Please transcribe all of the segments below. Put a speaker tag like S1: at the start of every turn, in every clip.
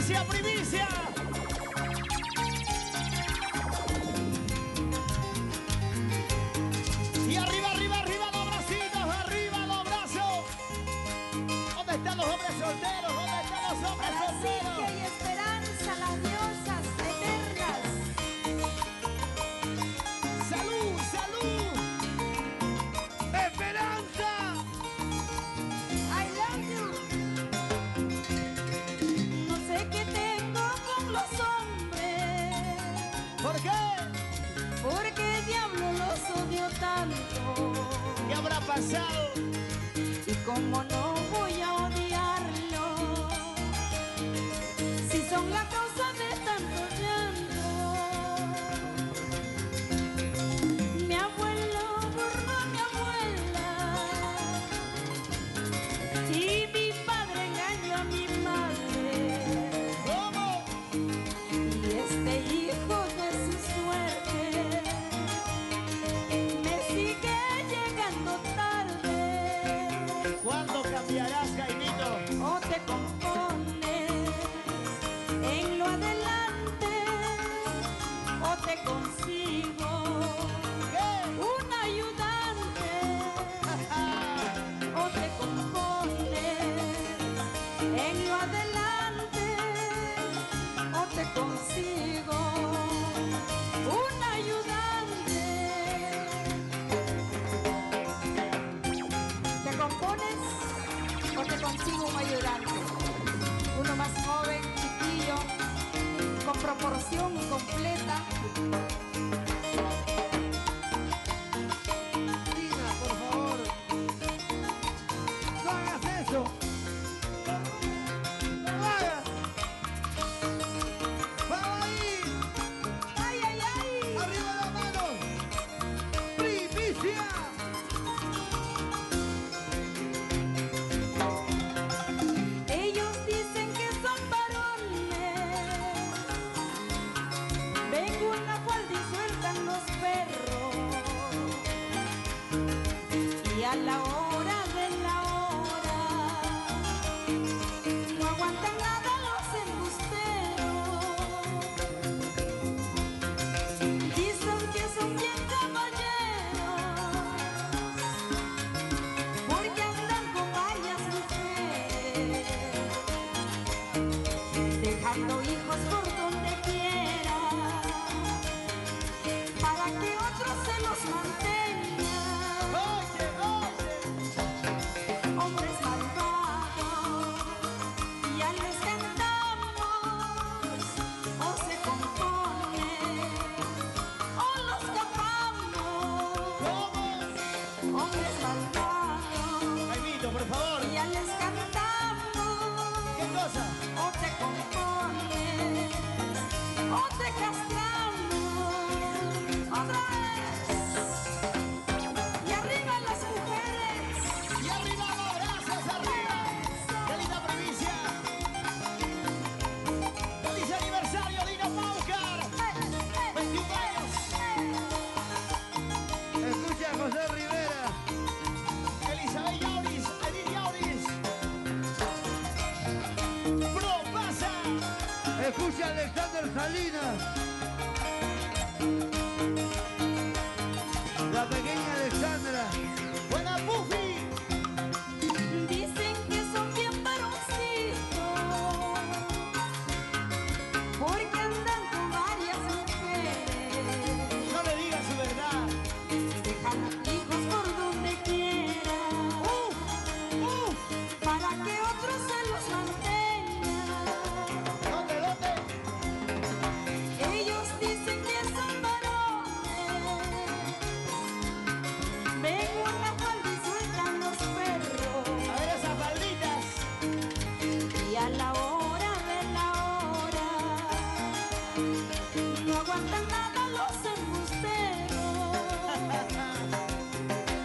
S1: Primicia, primicia. Y arriba, arriba, arriba los bracitos, arriba los brazos. ¿Dónde están los hombres solteros? ¿Dónde están los hombres solteros?
S2: Silvia y Esperanza, las diosas eternas.
S1: ¡Salud, salud! ¡Esperanza!
S2: I love you. No sé qué tengo con los hombres.
S1: ¿Por qué?
S2: Porque el diablo los odio tanto.
S1: ¿Qué habrá pasado?
S2: Y como no voy a odiarlo, si son la causa de tanto llanto. Mi abuelo burló a mi abuela y mi padre engañó a mi madre.
S1: ¿Cómo?
S2: Y este hijo de su suerte me sigue llegando tarde.
S1: ¿Cuándo cambiarás, Jaimito?
S2: O te compones en lo adelante o te consigo
S1: ¿Qué?
S2: un ayudante. O te compones en lo adelante o te consigo un ayudante. Te compones o te consigo un ayudante. Uno más joven, chiquillo, con proporción completa.
S1: Tina, por favor. No hagas eso. No lo hagas. ¡Vamos ahí!
S2: ¡Ay, ay, ay!
S1: ¡Arriba las manos! ¡Primicia!
S2: Ellos dicen que son varones. Ven una falda y sueltan los perros. Y a la hora de la hora no aguantan nada los embusteros. Dicen que son bien caballeros porque andan con varias mujeres, dejando hijos por donde quiera para que otros se los mantengan.
S1: ¡Oye, oye!
S2: Hombres malvados, ya les cantamos, o se componen o los tapamos.
S1: ¿Cómo?
S2: Hombres malvados,
S1: Jaimito, por favor.
S2: ya les cantamos.
S1: ¿Qué cosa?
S2: O te compones o te castramos. Otra vez. Y arriba las mujeres.
S1: Y arriba los brazos, arriba. ¡Qué linda primicia! ¡Feliz aniversario, Dino Paucar! 21 años.
S3: Escucha a José Rivera.
S1: Elizabeth Yauris, Edith Yauris. ¡Pro pasa!
S3: Escucha a Alexander Salinas. La pequeña Alexandra.
S1: ¡Buena Puffy!
S2: Dicen que son bien varoncitos porque andan con varias mujeres,
S1: No le digas su verdad.
S2: dejan hijos por donde quiera para que otros se los mantengan.
S1: ¿Dónde, dónde?
S2: Ellos dicen que son varones. Ven una falda y sueltan los perros.
S1: A ver esas falditas.
S2: Y a la hora de la hora no aguantan nada los embusteros.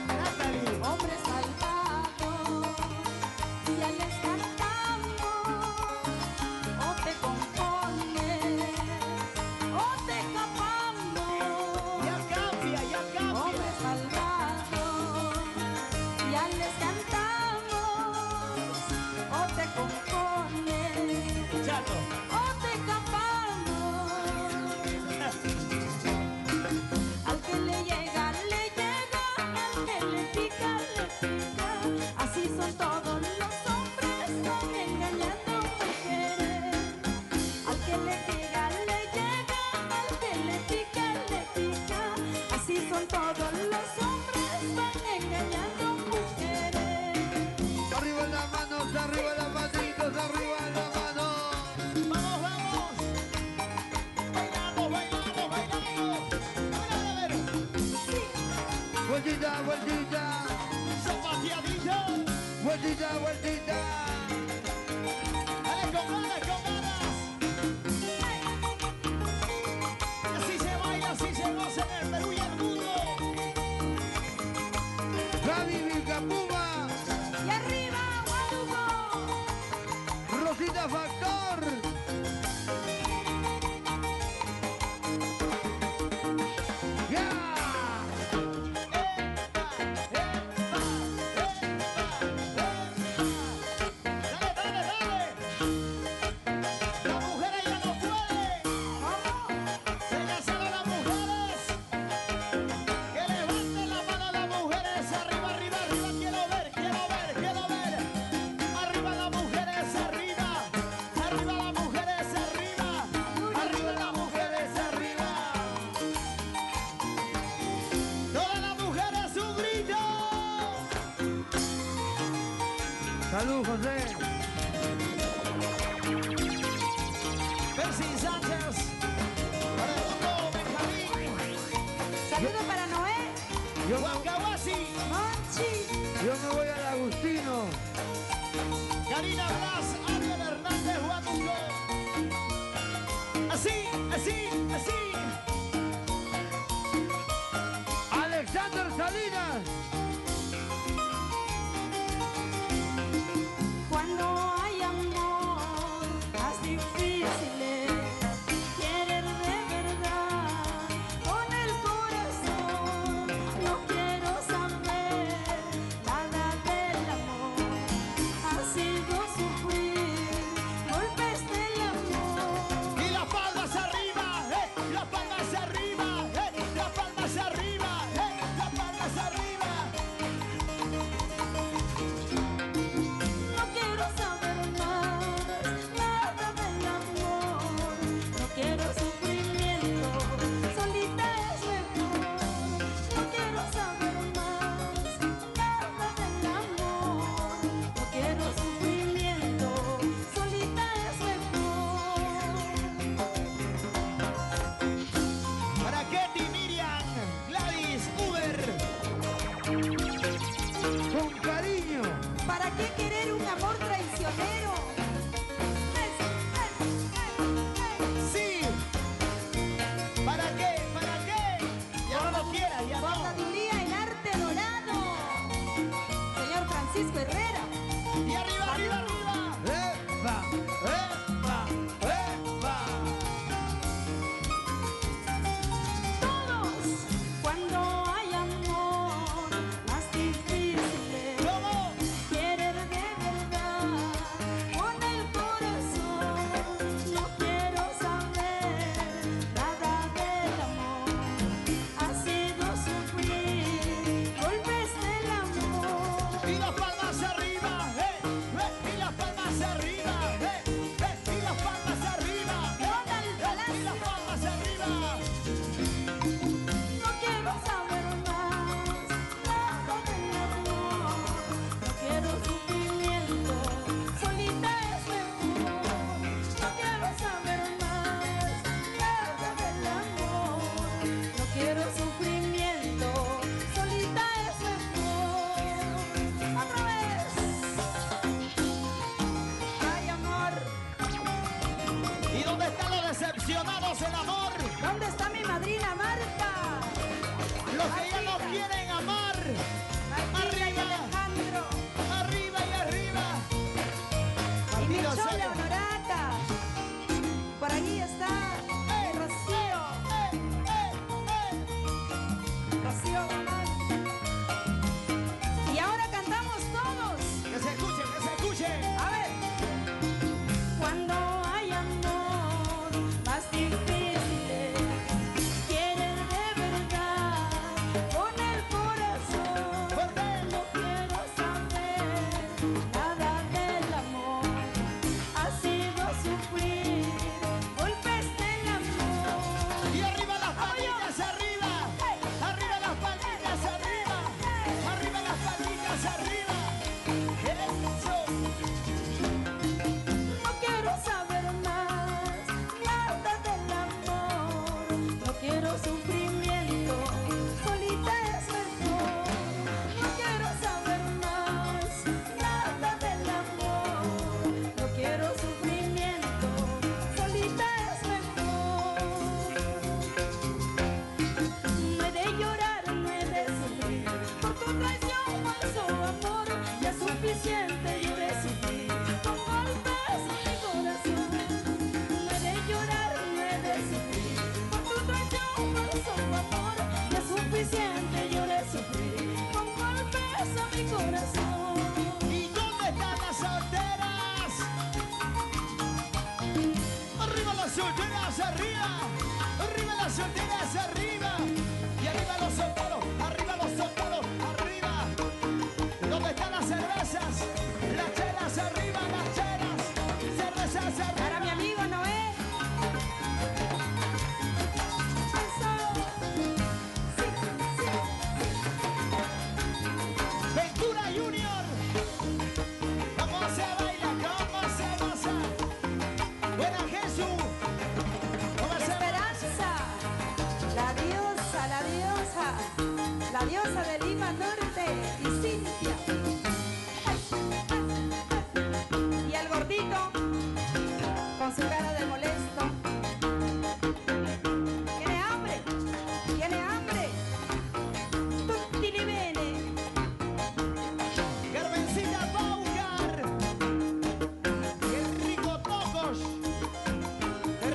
S1: Natalie.
S2: Hombres salvados, ya les cantamos. O te compones o te escapamos.
S1: Ya cambia, ya cambia.
S2: Hombres malvados, ya les cantamos. O te compones
S1: Chato.
S2: o
S3: arriba las manitos, arriba la mano.
S1: Vamos, vamos. Bailamos, bailamos, bailamos. A ver.
S3: Vueltita, vueltita.
S1: Zapateadito.
S3: Vueltita, vueltita.
S1: Dale con ganas, con ganas. Así se baila, así se goza en el Perú y el mundo.
S3: Gaby Vilcapuma.
S2: Y arriba, Guadalupe.
S3: Rosita Factor. ¡Ya!
S1: Dale, dale, dale. La mujer ella no puede. Se lanzaron las mujeres. Que levanten la mano las mujeres. Arriba, arriba, arriba. Quiero ver, quiero ver, quiero ver. Arriba las mujeres, arriba. Arriba las mujeres, arriba. Arriba las mujeres, arriba. Todas las mujeres un grito.
S3: Salud, José.
S1: Percy Sánchez. Para el mundo, Benjamín.
S2: Saludos para Noé,
S3: Yo
S1: Huancawasi.
S3: me voy al Agustino.
S1: Karina Blas, Ariel Hernández, Huamuco. Así, así, así.
S3: Alexander Salinas.
S2: Cuando hay amor más difíciles, querer de verdad con el corazón. No quiero saber nada del amor, ha sido sufrir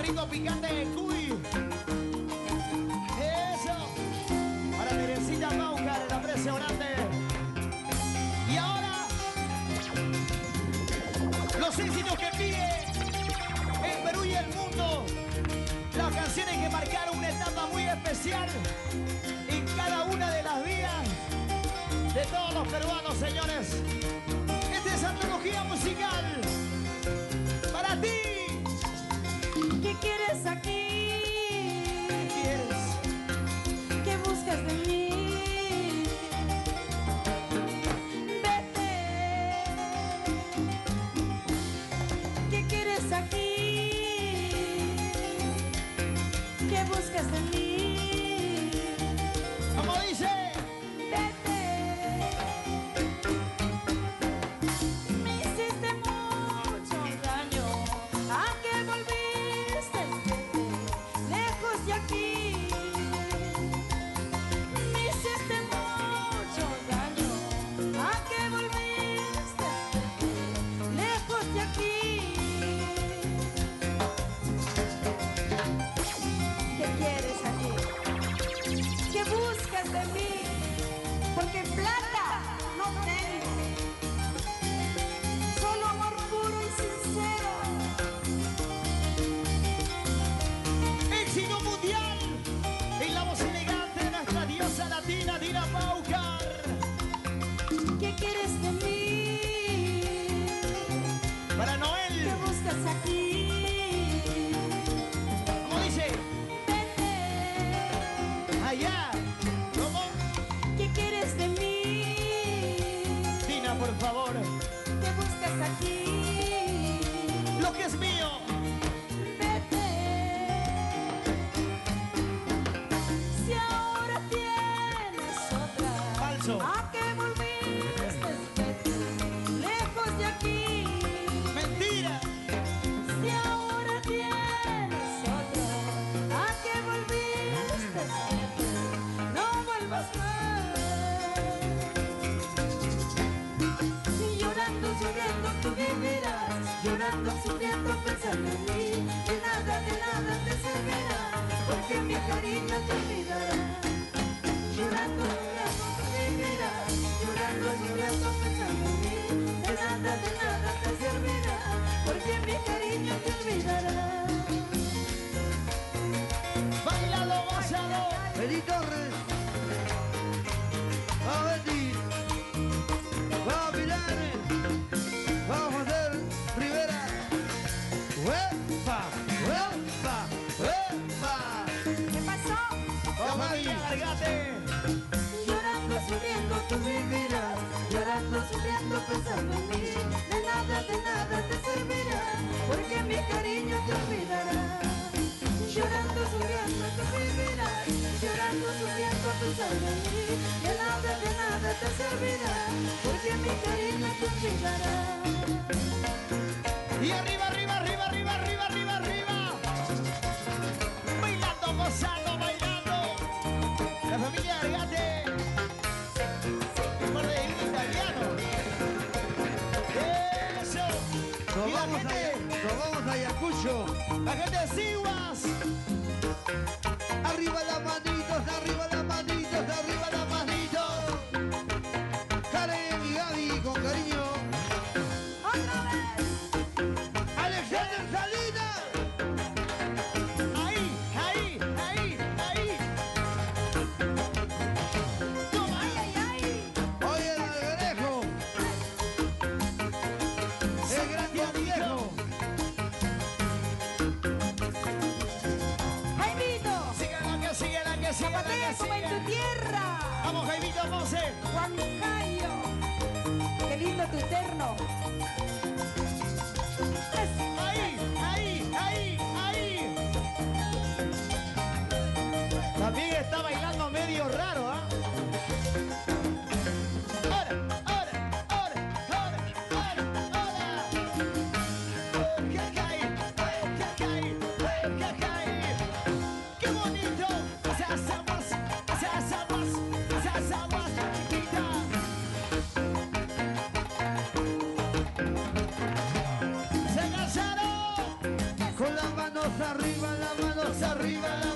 S1: rico picante de cuy. Eso. Para Teresita Maucar, el aprecio grande. Y ahora, los éxitos que pide el Perú y el mundo. Las canciones que marcaron una etapa muy especial en cada una de las vidas de todos los peruanos, señores. Esta es antología musical para ti.
S2: ¿Qué quieres aquí?
S1: ¿Qué quieres?
S2: ¿Qué buscas de mí? Vete. ¿Qué quieres aquí? ¿Qué buscas de mí?
S1: Como dice,
S2: Vete. Me hiciste mucho daño. ¿A qué volviste? Vete, lejos de aquí. Me hiciste mucho daño. ¿A qué volviste? Vete, lejos de aquí. ¿Qué quieres aquí? ¿Qué buscas de mí? Porque plata no tengo, solo amor puro y sincero.
S1: éxito mundial en la voz elegante de nuestra diosa latina, Dina Paucar.
S2: ¿Qué quieres de mí?
S1: Para
S2: ¿Qué
S1: Noel,
S2: buscas aquí?
S1: como dice,
S2: Vete.
S1: allá. ¿Cómo?
S2: ¿Qué quieres de mí?
S1: Dina, por favor.
S2: ¿Qué buscas aquí?
S1: Lo que es mío.
S2: Vete. Si ahora tienes otra,
S1: Falso.
S2: ¿a qué volviste? Vete, lejos de aquí.
S1: Mentira.
S2: Si ahora tienes otra, ¿a qué volviste? Vete, no vuelvas más. Y llorando, sufriendo tú vivirás, llorando, sufriendo, pensando en mí. De nada te servirá, porque mi cariño te olvidará. Llorando, sufriendo tú vivirás, llorando, sufriendo, pensando en mí. De nada te servirá, porque mi cariño te olvidará.
S1: Bailalo, gózalo.
S3: Betty Torres. Vamos Betty. Vamos Pilar. Vamos José Rivera. ¡Huepa! ¡Huepa! ¡Huepa!
S2: ¿Qué pasó?
S1: La familia Gargate.
S2: Llorando, sufriendo, tú vivirás. Llorando, sufriendo, pensando en mí. De nada te servirá, porque mi cariño te olvidará. Llorando, sufriendo, tú vivirás. Llorando, sufriendo, pensando en mí. De nada te servirá, porque mi cariño te olvidará.
S1: Y arriba, arriba, arriba, arriba, arriba, arriba, arriba. Bailando, gozando, bailando. La familia Gargate. Un par de himnos italianos. Eso. Y la gente,
S3: Nos vamos a Ayacucho.
S1: la gente de Siguas.
S3: Arriba las manitos, arriba las manitos, arriba las manitos. Karen y Gaby con cariño.
S2: ¡Otra vez!
S3: Alexander Salinas.
S1: Ahí, ahí, ahí, ahí. Toma.
S2: ¡Ay, ay, ay!
S3: Oye, el Algarejo. El gran Viejo.
S2: ¡Jaimito!
S1: Síguela, que síguela, que
S3: arriba, las manos arriba,